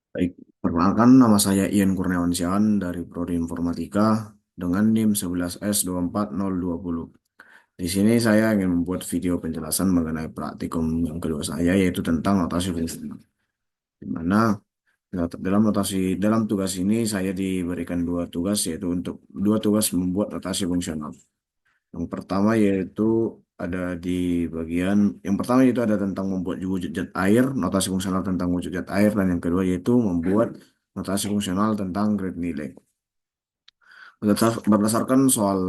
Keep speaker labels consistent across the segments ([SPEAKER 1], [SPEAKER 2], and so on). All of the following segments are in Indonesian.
[SPEAKER 1] Baik, perkenalkan nama saya Ian Kurniawan Siahaan dari Prodi Informatika dengan NIM 11S24020. Di sini saya ingin membuat video penjelasan mengenai praktikum yang kedua saya yaitu tentang notasi fungsional. Di mana dalam tugas ini saya diberikan dua tugas yaitu untuk dua tugas membuat notasi fungsional. Yang pertama yaitu ada di bagian yang pertama yaitu ada tentang membuat wujud zat air, notasi fungsional tentang wujud zat air, dan yang kedua yaitu membuat notasi fungsional tentang grade nilai. Berdasarkan soal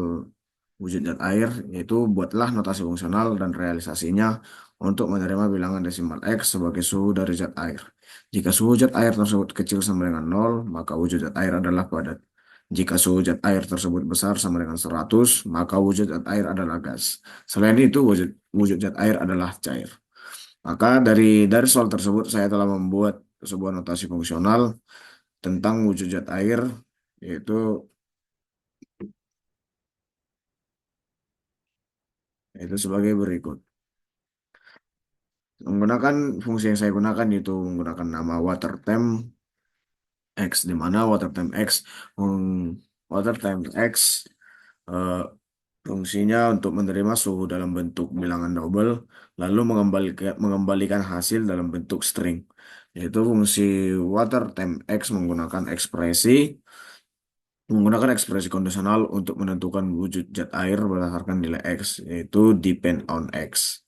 [SPEAKER 1] wujud zat air, yaitu buatlah notasi fungsional dan realisasinya untuk menerima bilangan desimal X sebagai suhu dari zat air. Jika suhu zat air tersebut kecil sama dengan nol, maka wujud zat air adalah padat. Jika suhu zat air tersebut besar sama dengan 100, maka wujud zat air adalah gas. Selain itu, wujud zat air adalah cair. Maka dari soal tersebut, saya telah membuat sebuah notasi fungsional tentang wujud zat air, yaitu sebagai berikut. Menggunakan fungsi yang saya gunakan yaitu menggunakan nama water temp X, di mana water temp X eh, fungsinya untuk menerima suhu dalam bentuk bilangan double, lalu mengembalikan hasil dalam bentuk string. Yaitu fungsi water temp X menggunakan ekspresi kondisional untuk menentukan wujud zat air berdasarkan nilai X, yaitu depend on X.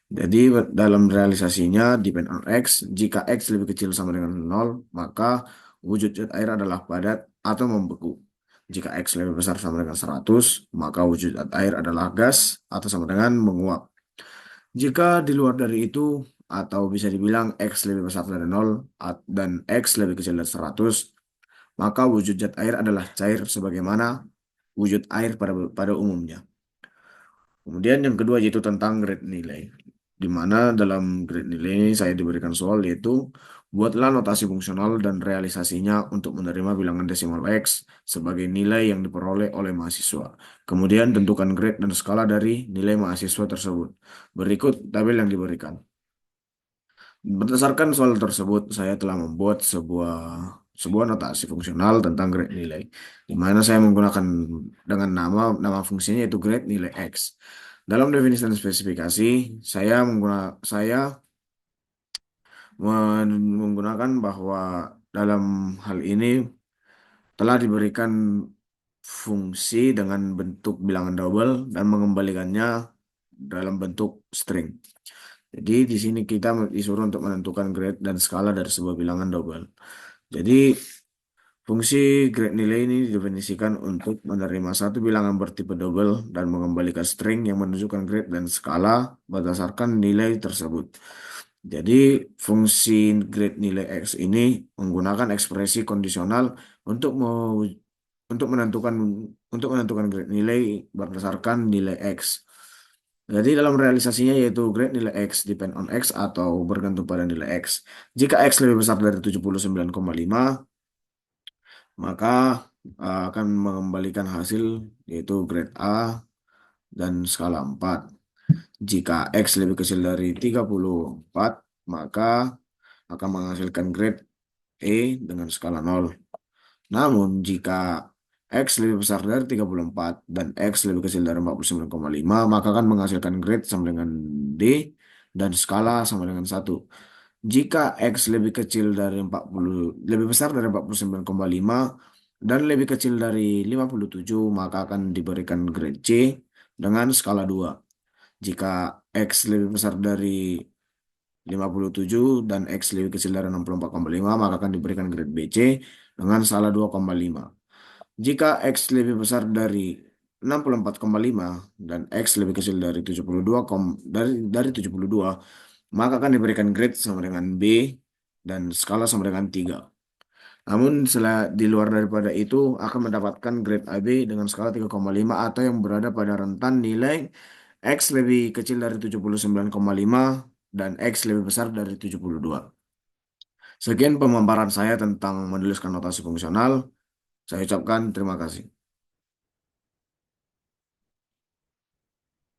[SPEAKER 1] Jadi dalam realisasinya depend on X, jika X lebih kecil sama dengan nol, maka wujud zat air adalah padat atau membeku. Jika X lebih besar sama dengan 100, maka wujud zat air adalah gas atau sama dengan menguap. Jika di luar dari itu, atau bisa dibilang X lebih besar dari nol dan X lebih kecil dari 100, maka wujud zat air adalah cair sebagaimana wujud air pada umumnya. Kemudian yang kedua yaitu tentang grade nilai. Di mana dalam grade nilai ini saya diberikan soal yaitu buatlah notasi fungsional dan realisasinya untuk menerima bilangan desimal X sebagai nilai yang diperoleh oleh mahasiswa. Kemudian tentukan grade dan skala dari nilai mahasiswa tersebut. Berikut tabel yang diberikan. Berdasarkan soal tersebut, saya telah membuat sebuah notasi fungsional tentang grade nilai, di mana saya menggunakan dengan nama fungsinya yaitu grade nilai X. Dalam definisi dan spesifikasi, saya menggunakan bahwa dalam hal ini telah diberikan fungsi dengan bentuk bilangan double dan mengembalikannya dalam bentuk string. Jadi di sini kita disuruh untuk menentukan grade dan skala dari sebuah bilangan double. Jadi fungsi grade nilai ini didefinisikan untuk menerima satu bilangan bertipe double dan mengembalikan string yang menunjukkan grade dan skala berdasarkan nilai tersebut. Jadi fungsi grade nilai X ini menggunakan ekspresi kondisional untuk untuk menentukan grade nilai berdasarkan nilai X. Jadi dalam realisasinya yaitu grade nilai X depend on X atau bergantung pada nilai X. Jika X lebih besar dari 79,5, maka akan mengembalikan hasil yaitu grade A dan skala 4. Jika X lebih kecil dari 34, maka akan menghasilkan grade E dengan skala 0. Namun jika X lebih besar dari 34 dan X lebih kecil dari 49,5, maka akan menghasilkan grade sama dengan D dan skala sama dengan 1. Jika X lebih besar dari 49,5 dan lebih kecil dari 57, maka akan diberikan grade C dengan skala 2. Jika X lebih besar dari 57 dan X lebih kecil dari 64,5, maka akan diberikan grade BC dengan skala 2,5. Jika X lebih besar dari 64,5 dan X lebih kecil dari 72, dari 72, maka akan diberikan grade sama dengan B dan skala sama dengan 3. Namun di luar daripada itu akan mendapatkan grade AB dengan skala 3,5 atau yang berada pada rentan nilai X lebih kecil dari 79,5 dan X lebih besar dari 72. Sekian pemaparan saya tentang menuliskan notasi fungsional. Saya ucapkan terima kasih.